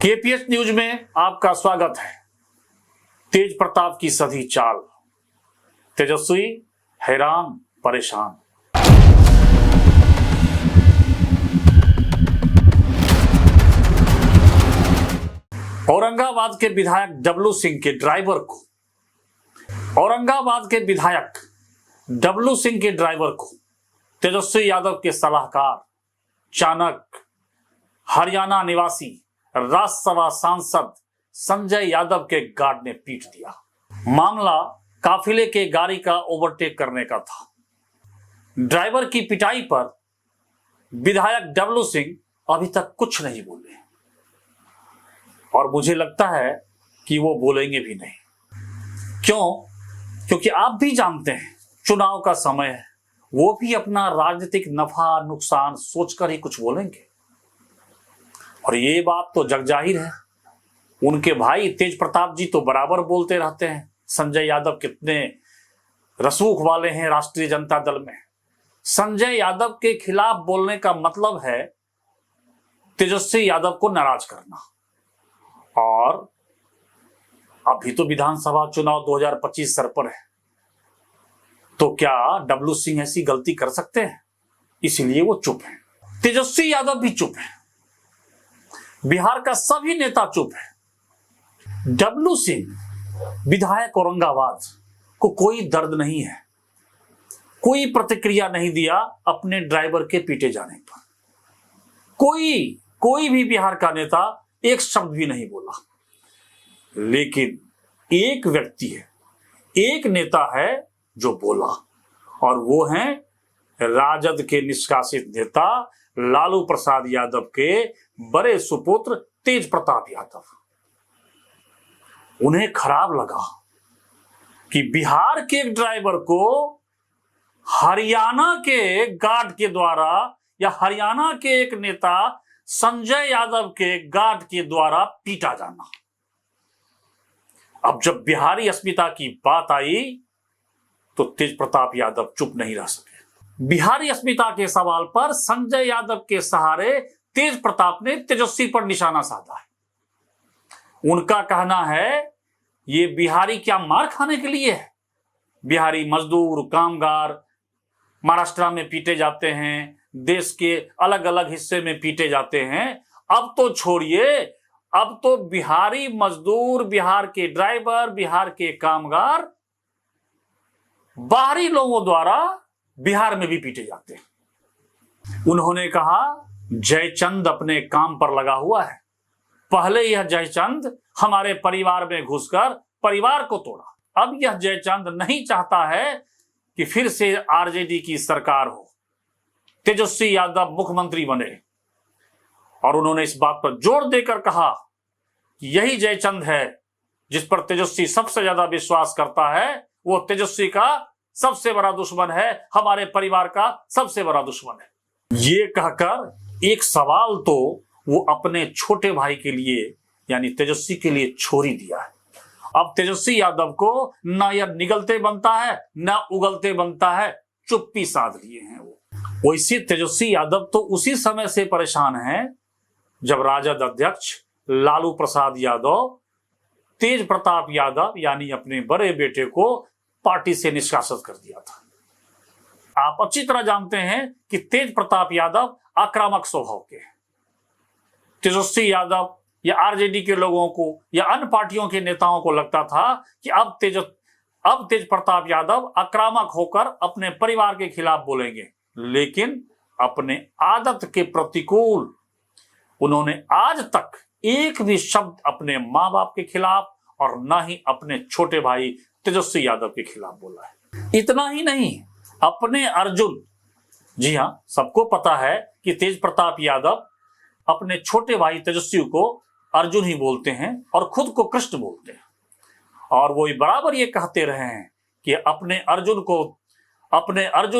KPS news में आपका स्वागत है। तेज प्रताप की सधी चाल, तेजस्वी हैरान परेशान। औरंगाबाद के विधायक डब्लू सिंह के ड्राइवर को तेजस्वी यादव के सलाहकार चाणक्य हरियाणा निवासी राज्यसभा सांसद संजय यादव के गार्ड ने पीट दिया। मामला काफिले के गाड़ी का ओवरटेक करने का था। ड्राइवर की पिटाई पर विधायक डब्लू सिंह अभी तक कुछ नहीं बोले और मुझे लगता है कि वो बोलेंगे भी नहीं। क्योंकि आप भी जानते हैं चुनाव का समय है, वो भी अपना राजनीतिक नफा नुकसान सोचकर ही कुछ बोलेंगे। और ये बात तो जग जाहिर है, उनके भाई तेज प्रताप जी तो बराबर बोलते रहते हैं। संजय यादव कितने रसूख वाले हैं राष्ट्रीय जनता दल में। संजय यादव के खिलाफ बोलने का मतलब है तेजस्वी यादव को नाराज करना। और अभी तो विधानसभा चुनाव 2025 सर पर है, तो क्या डब्लू सिंह ऐसी गलती कर सकते हैं? इसलिए वो चुप है। तेजस्वी यादव भी चुप है, बिहार का सभी नेता चुप है। डब्लू सिंह विधायक औरंगाबाद को कोई दर्द नहीं है, कोई प्रतिक्रिया नहीं दिया अपने ड्राइवर के पीटे जाने पर। कोई भी बिहार का नेता एक शब्द भी नहीं बोला। लेकिन एक व्यक्ति है, एक नेता है जो बोला, और वो है राजद के निष्कासित नेता लालू प्रसाद यादव के बड़े सुपुत्र तेज प्रताप यादव। उन्हें खराब लगा कि बिहार के एक ड्राइवर को हरियाणा के गार्ड के द्वारा या हरियाणा के एक नेता संजय यादव के गार्ड के द्वारा पीटा जाना। अब जब बिहारी अस्मिता की बात आई तो तेज प्रताप यादव चुप नहीं रह सके। बिहारी अस्मिता के सवाल पर संजय यादव के सहारे तेज प्रताप ने तेजस्वी पर निशाना साधा है। उनका कहना है ये बिहारी क्या मार खाने के लिए है? बिहारी मजदूर कामगार महाराष्ट्र में पीटे जाते हैं, देश के अलग अलग हिस्से में पीटे जाते हैं। अब तो छोड़िए, अब तो बिहारी मजदूर, बिहार के ड्राइवर, बिहार के कामगार बाहरी लोगों द्वारा बिहार में भी पीटे जाते हैं। उन्होंने कहा जयचंद अपने काम पर लगा हुआ है। पहले यह जयचंद हमारे परिवार में घुसकर परिवार को तोड़ा। अब यह जयचंद नहीं चाहता है कि फिर से आरजेडी की सरकार हो, तेजस्वी यादव मुख्यमंत्री बने। और उन्होंने इस बात पर जोर देकर कहा कि यही जयचंद है जिस पर तेजस्वी सबसे ज्यादा विश्वास करता है। वो तेजस्वी का सबसे बड़ा दुश्मन है, हमारे परिवार का सबसे बड़ा दुश्मन है। ये कहकर एक सवाल तो वो अपने छोटे भाई के लिए यानी तेजस्वी के लिए छोड़ ही दिया है। अब तेजस्वी यादव को ना यह निगलते बनता है ना उगलते बनता है, चुप्पी साध लिए हैं वो। वैसे तेजस्वी यादव तो उसी समय से परेशान है जब राजद अध्यक्ष लालू प्रसाद यादव तेज प्रताप यादव यानी अपने बड़े बेटे को पार्टी से निष्कासित कर दिया था। आप अच्छी तरह जानते हैं कि तेज प्रताप यादव आक्रामक स्वभाव के हैं। तेजस्वी यादव या आरजेडी के लोगों को या अन्य पार्टियों के नेताओं को लगता था कि अब तेज प्रताप यादव आक्रामक होकर अपने परिवार के खिलाफ बोलेंगे, लेकिन अपने आदत के प्रतिकूल उन्होंने आज तक एक भी शब्द अपने मां बाप के खिलाफ और ना ही अपने छोटे भाई तेजस्वी यादव के खिलाफ बोला है। इतना ही नहीं, अपने अर्जुन, जी हां, सबको पता है कि तेज प्रताप यादव अपने छोटे भाई तेजस्वी को अर्जुन ही बोलते हैं और खुद को कृष्ण बोलते हैं। और वो बराबर ये कहते रहे हैं कि अपने अर्जुन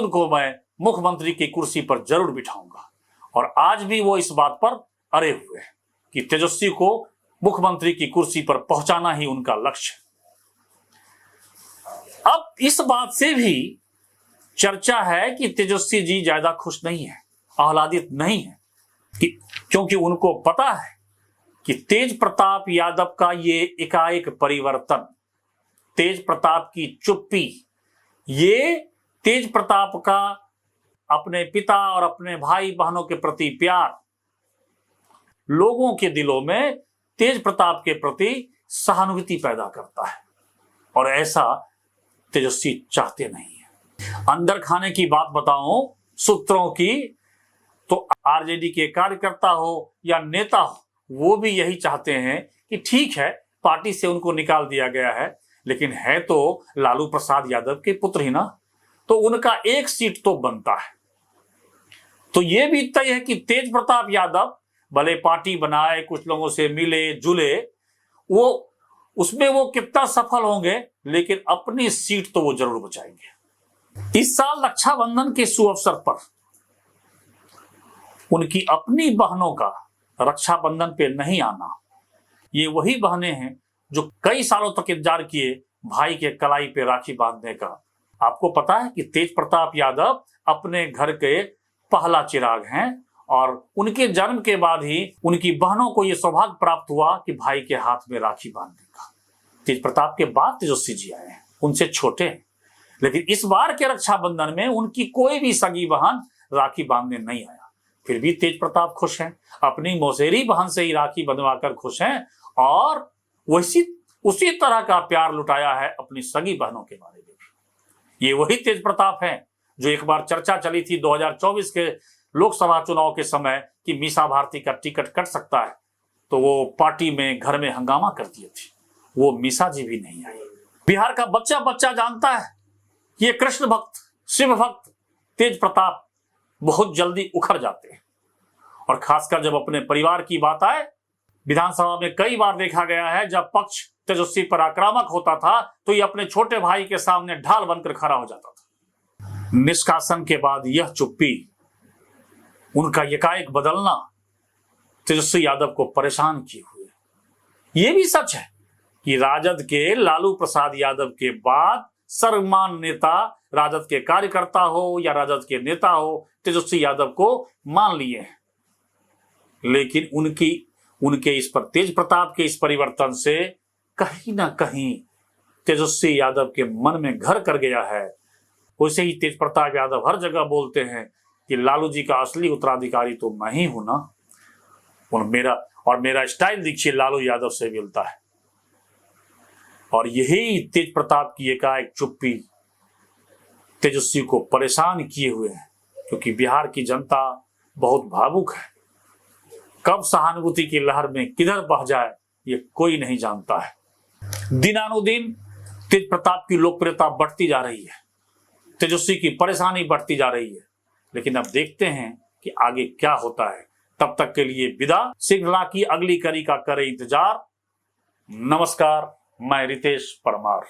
को मैं मुख्यमंत्री की कुर्सी पर जरूर बिठाऊंगा। और आज भी वो इस बात पर अड़े हुए हैं कि तेजस्वी को मुख्यमंत्री की कुर्सी पर पहुंचाना ही उनका लक्ष्य है। अब इस बात से भी चर्चा है कि तेजस्वी जी ज्यादा खुश नहीं है, आह्लादित नहीं है, क्योंकि उनको पता है कि तेज प्रताप यादव का ये एकाएक परिवर्तन, तेज प्रताप की चुप्पी, ये तेज प्रताप का अपने पिता और अपने भाई बहनों के प्रति प्यार, लोगों के दिलों में तेज प्रताप के प्रति सहानुभूति पैदा करता है। और ऐसा तेजस्वी चाहते नहीं है। अंदर खाने की बात बताऊं सूत्रों की, तो आरजेडी के कार्यकर्ता हो या नेता हो, वो भी यही चाहते हैं कि ठीक है पार्टी से उनको निकाल दिया गया है, लेकिन है तो लालू प्रसाद यादव के पुत्र ही ना, तो उनका एक सीट तो बनता है। तो ये भी तय है कि तेज प्रताप यादव भले पार्टी बनाए, कुछ लोगों से मिले जुले, वो उसमें वो कितना सफल होंगे, लेकिन अपनी सीट तो वो जरूर बचाएंगे। इस साल रक्षाबंधन के सुअवसर पर उनकी अपनी बहनों का रक्षाबंधन पे नहीं आना, ये वही बहनें हैं जो कई सालों तक इंतजार किए भाई के कलाई पे राखी बांधने का। आपको पता है कि तेज प्रताप यादव अपने घर के पहला चिराग हैं और उनके जन्म के बाद ही उनकी बहनों को यह सौभाग्य प्राप्त हुआ कि भाई के हाथ में राखी बांधने का। तेज प्रताप के बाद तेजस्वी जी आए हैं, उनसे छोटे हैं, लेकिन इस बार के रक्षाबंधन में उनकी कोई भी सगी बहन राखी बांधने नहीं आया। फिर भी तेज प्रताप खुश हैं, अपनी मौसेरी बहन से ही राखी बंधवाकर खुश हैं और उसी तरह का प्यार लुटाया है अपनी सगी बहनों के बारे में भी। ये वही तेज प्रताप हैं जो एक बार चर्चा चली थी 2024 के लोकसभा चुनाव के समय कि मीसा भारती का टिकट कट सकता है, तो वो पार्टी में घर में हंगामा कर दिए थे। वो मीसा जी भी नहीं आई। बिहार का बच्चा बच्चा जानता है कि ये कृष्ण भक्त, शिव भक्त तेज प्रताप बहुत जल्दी उखड़ जाते हैं। और खासकर जब अपने परिवार की बात आए, विधानसभा में कई बार देखा गया है जब पक्ष तेजस्वी पर आक्रामक होता था तो ये अपने छोटे भाई के सामने ढाल बनकर खड़ा हो जाता था। निष्कासन के बाद यह चुप्पी, उनका एकाएक बदलना तेजस्वी यादव को परेशान किए हुए। यह भी सच है कि राजद के लालू प्रसाद यादव के बाद सर्वमान्य नेता, राजद के कार्यकर्ता हो या राजद के नेता हो, तेजस्वी यादव को मान लिए हैं, लेकिन उनके इस पर तेज प्रताप के इस परिवर्तन से कहीं ना कहीं तेजस्वी यादव के मन में घर कर गया है। वैसे ही तेज प्रताप यादव हर जगह बोलते हैं कि लालू जी का असली उत्तराधिकारी तो मैं ही हूं ना, और मेरा स्टाइल देखिए लालू यादव से मिलता है। और यही तेज प्रताप की एकाएक चुप्पी तेजस्वी को परेशान किए हुए है, क्योंकि बिहार की जनता बहुत भावुक है। कब सहानुभूति की लहर में किधर बह जाए ये कोई नहीं जानता है। दिनानुदिन तेज प्रताप की लोकप्रियता बढ़ती जा रही है, तेजस्वी की परेशानी बढ़ती जा रही है, लेकिन अब देखते हैं कि आगे क्या होता है। तब तक के लिए विदा, श्रृंखला की अगली कड़ी का करें इंतजार। नमस्कार, मैं रितेश परमार।